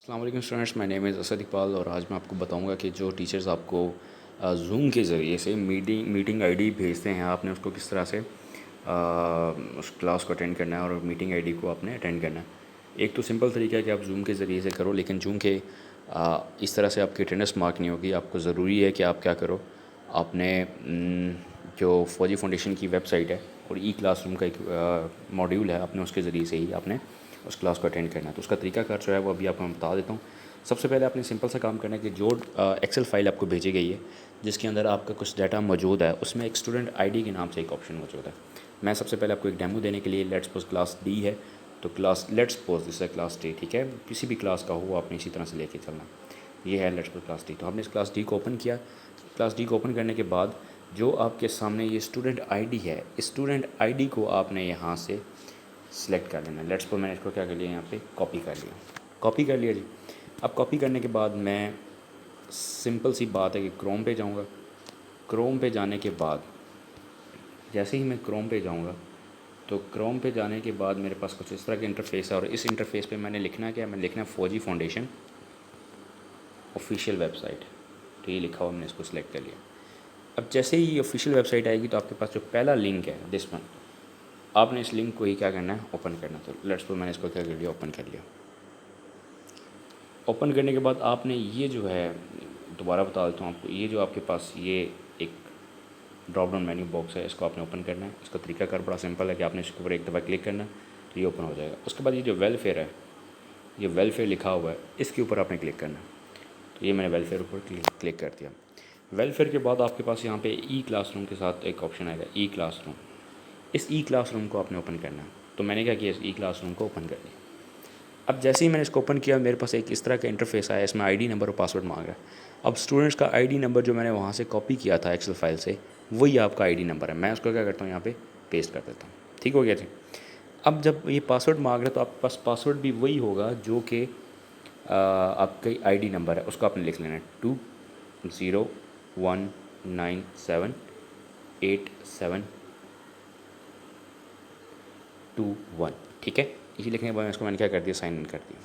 अस्सलाम वालेकुम students, my name is Asad Iqbal और आज मैं आपको बताऊंगा कि जो टीचर्स आपको जूम के ज़रिए से मीटिंग आईडी भेजते हैं, आपने उसको किस तरह से उस क्लास को अटेंड करना है और मीटिंग आईडी को आपने अटेंड करना है। एक तो सिंपल तरीका है कि आप जूम के ज़रिए से करो, लेकिन चूँकि इस तरह से आपकी अटेंडेंस मार्क नहीं होगी, आपको ज़रूरी है कि आप क्या करो, आपने जो फौजी फाउंडेशन की वेबसाइट है और ई क्लासरूम का एक मॉड्यूल है, आपने उसके ज़रिए से ही आपने उस क्लास को अटेंड करना है। तो उसका तरीकाकार जो है वो अभी आपको मैं बता देता हूँ। सबसे पहले आपने सिंपल सा काम करना है कि जो एक्सेल फाइल आपको भेजी गई है जिसके अंदर आपका कुछ डाटा मौजूद है, उसमें एक स्टूडेंट आईडी के नाम से एक ऑप्शन मौजूद है। मैं सबसे पहले आपको एक डेमो देने के लिए, लेट्स सपोज क्लास डी है, तो क्लास लेट्स सपोज दिस है क्लास डी, ठीक है, किसी भी क्लास का हो आपने इसी तरह से लेके चलना। ये है लेट्स सपोज क्लास डी। तो हमने इस क्लास डी को ओपन किया। क्लास डी को ओपन करने के बाद जो आपके सामने ये स्टूडेंट आईडी है, इस स्टूडेंट आईडी को आपने यहाँ से सिलेक्ट कर लेना है। लेट्स सपोज मैंने इसको क्या कर लिया, यहाँ पे कॉपी कर लिया। कॉपी कर लिया जी। अब कॉपी करने के बाद मैं, सिंपल सी बात है कि क्रोम पे जाऊँगा। क्रोम पे जाने के बाद जैसे ही मैं क्रोम पे जाऊँगा तो क्रोम पे जाने के बाद मेरे पास कुछ इस तरह का इंटरफेस है और इस इंटरफेस पे मैंने लिखना क्या है, मैंने लिखना है फौजी फाउंडेशन ऑफिशियल वेबसाइट। तो ये लिखा हुआ, मैंने इसको सिलेक्ट कर लिया। अब जैसे ही ये ऑफिशियल वेबसाइट आएगी तो आपके पास जो पहला लिंक है दिस वन, आपने इस लिंक को ही क्या करना है, ओपन करना। तो लेट्स सपोज मैंने इसको क्या कर लिया, ओपन कर लिया। ओपन करने के बाद आपने ये जो है, दोबारा बता देता हूँ आपको, ये जो आपके पास ये एक ड्रॉप डाउन मेन्यू बॉक्स है, इसको आपने ओपन करना है। इसका तरीकाकार बड़ा सिंपल है कि आपने इसके ऊपर एक दफ़ा क्लिक करना है तो ये ओपन हो जाएगा। उसके बाद ये जो वेलफेयर है, ये वेलफेयर लिखा हुआ है, इसके ऊपर आपने क्लिक करना है। तो ये मैंने वेलफेयर ऊपर क्लिक कर दिया। वेलफेयर के बाद आपके पास यहाँ पे ई क्लासरूम के साथ एक ऑप्शन आएगा, ई क्लासरूम। इस ई क्लासरूम को आपने ओपन करना है। तो मैंने क्या किया, इस ई क्लासरूम को ओपन कर दिया। अब जैसे ही मैंने इसको ओपन किया, मेरे पास एक इस तरह का इंटरफेस आया, इसमें आईडी नंबर और पासवर्ड मांग रहा है। अब स्टूडेंट्स का आईडी नंबर जो मैंने वहाँ से कॉपी किया था एक्सेल फाइल से, वही आपका आईडी नंबर है। मैं उसको क्या करता हूँ, यहाँ पे पेस्ट कर देता हूँ। ठीक हो गया जी। अब जब ये पासवर्ड मांग रहा है तो आपके पास पासवर्ड भी वही होगा जो कि आपका आईडी नंबर है, उसको आपने लिख लेना है 20197872 1। ठीक है, इसी लिखने के बाद इसको मैंने क्या कर दिया, साइन इन कर दिया।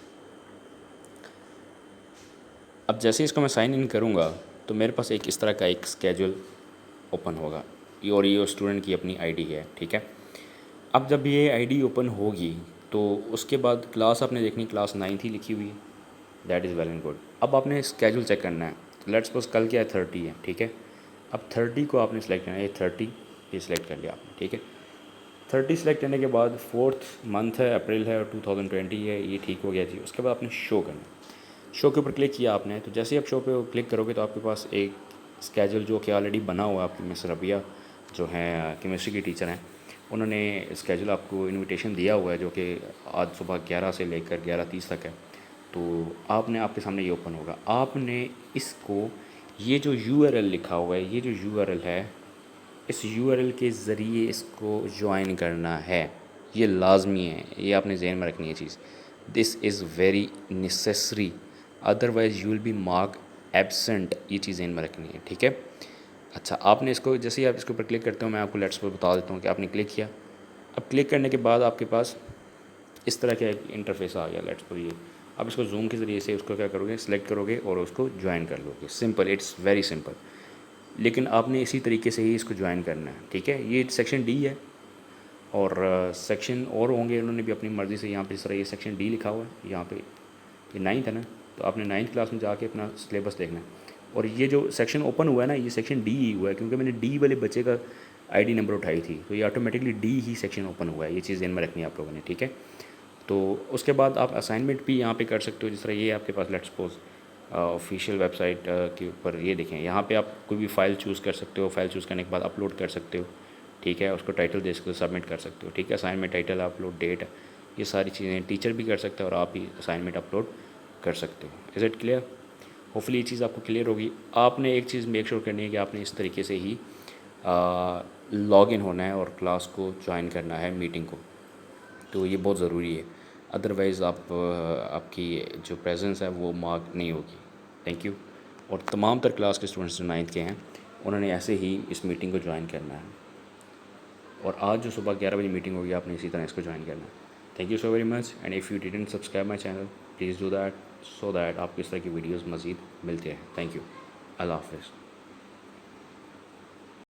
अब जैसे इसको मैं साइन इन करूँगा तो मेरे पास एक इस तरह का एक स्केड्यूल ओपन होगा, और ये स्टूडेंट की अपनी आईडी है। ठीक है, अब जब ये आईडी ओपन होगी तो उसके बाद क्लास आपने देखनी, क्लास 9 ही लिखी हुई है, that is well and good. अब आपने स्केड्यूल चेक करना है। तो लेट्स सपोज कल क्या है, 30 है। ठीक है, अब 30 को आपने सेलेक्ट करना है, ये 30 ये सिलेक्ट कर लिया आपने। ठीक है, 30 सेलेक्ट करने के बाद 4th मंथ है, अप्रैल है और 2020 है, ये ठीक हो गया जी। उसके बाद आपने शो करना है। शो के ऊपर क्लिक किया आपने, तो जैसे ही आप शो पे क्लिक करोगे तो आपके पास एक स्केड्यूल जो कि ऑलरेडी बना हुआ है, आपकी मिस रबिया जो हैं केमिस्ट्री की टीचर हैं, उन्होंने स्केड्यूल आपको इनविटेशन दिया हुआ है जो कि आज सुबह 11 से लेकर 11:30 तक है। तो आपने, आपके सामने ये ओपन होगा, आपने इसको, ये जो यूआरएल लिखा हुआ है, ये जो यूआरएल है, इस यूआरएल के ज़रिए इसको ज्वाइन करना है। ये लाजमी है, ये आपने जहन में रखनी है चीज़। This is very necessary, otherwise you will be mark absent. ये चीज़ जहन में रखनी है। ठीक है, अच्छा, आपने इसको, जैसे ही आप इसके ऊपर क्लिक करते हो, मैं आपको लेट्स पर बता देता हूँ कि आपने क्लिक किया। अब क्लिक करने के बाद आपके पास इस तरह का एक इंटरफेस आ गया। लेट्स पर ये आप इसको जूम के ज़रिए से उसको क्या करोगे, सिलेक्ट करोगे और उसको ज्वाइन कर लोगे। Simple, it's very simple. लेकिन आपने इसी तरीके से ही इसको ज्वाइन करना है। ठीक है, ये सेक्शन डी है और सेक्शन और होंगे, उन्होंने भी अपनी मर्ज़ी से, यहाँ पे इस तरह ये सेक्शन डी लिखा हुआ है, यहाँ पे ये 9th है ना, तो आपने 9th क्लास में जाके अपना सिलेबस देखना है। और ये जो सेक्शन ओपन हुआ है ना, ये सेक्शन डी ही हुआ है, क्योंकि मैंने डी वाले बच्चे का आईडी नंबर उठाई थी, तो ये ऑटोमेटिकली डी ही सेक्शन ओपन हुआ है। ये चीज़ ध्यान में रखनी है आप लोगों ने। ठीक है, तो उसके बाद आप असाइनमेंट भी यहाँ पे कर सकते हो। जिस तरह ये आपके पास लेट्स सपोज ऑफिशियल वेबसाइट के ऊपर ये देखें, यहाँ पे आप कोई भी फ़ाइल चूज़ कर सकते हो। फ़ाइल चूज़ करने के बाद अपलोड कर सकते हो। ठीक है, उसको टाइटल दे सकते हो, सबमिट कर सकते हो। ठीक है, असाइनमेंट टाइटल, अपलोड डेट, ये सारी चीज़ें टीचर भी कर सकते हैं और आप ही असाइनमेंट अपलोड कर सकते हो। Is it clear? होपफुली ये चीज़ आपको क्लियर होगी। आपने एक चीज़ मेक श्योर करनी है कि आपने इस तरीके से ही लॉग इन होना है और क्लास को ज्वाइन करना है, मीटिंग को। तो ये बहुत ज़रूरी है, अदरवाइज़ आपकी जो प्रेजेंस है वो मार्क नहीं होगी। Thank you. और तमाम तर क्लास के स्टूडेंट्स जो 9th के हैं, उन्होंने ऐसे ही इस मीटिंग को ज्वाइन करना है। और आज जो सुबह 11 बजे मीटिंग होगी, आपने इसी तरह इसको ज्वाइन करना है। Thank you so very much, and if you didn't subscribe my channel, please do that. So that आपको इस तरह की वीडियोज़ मज़ीद मिलते हैं। Thank you. अल्लाह हाफ़िज़।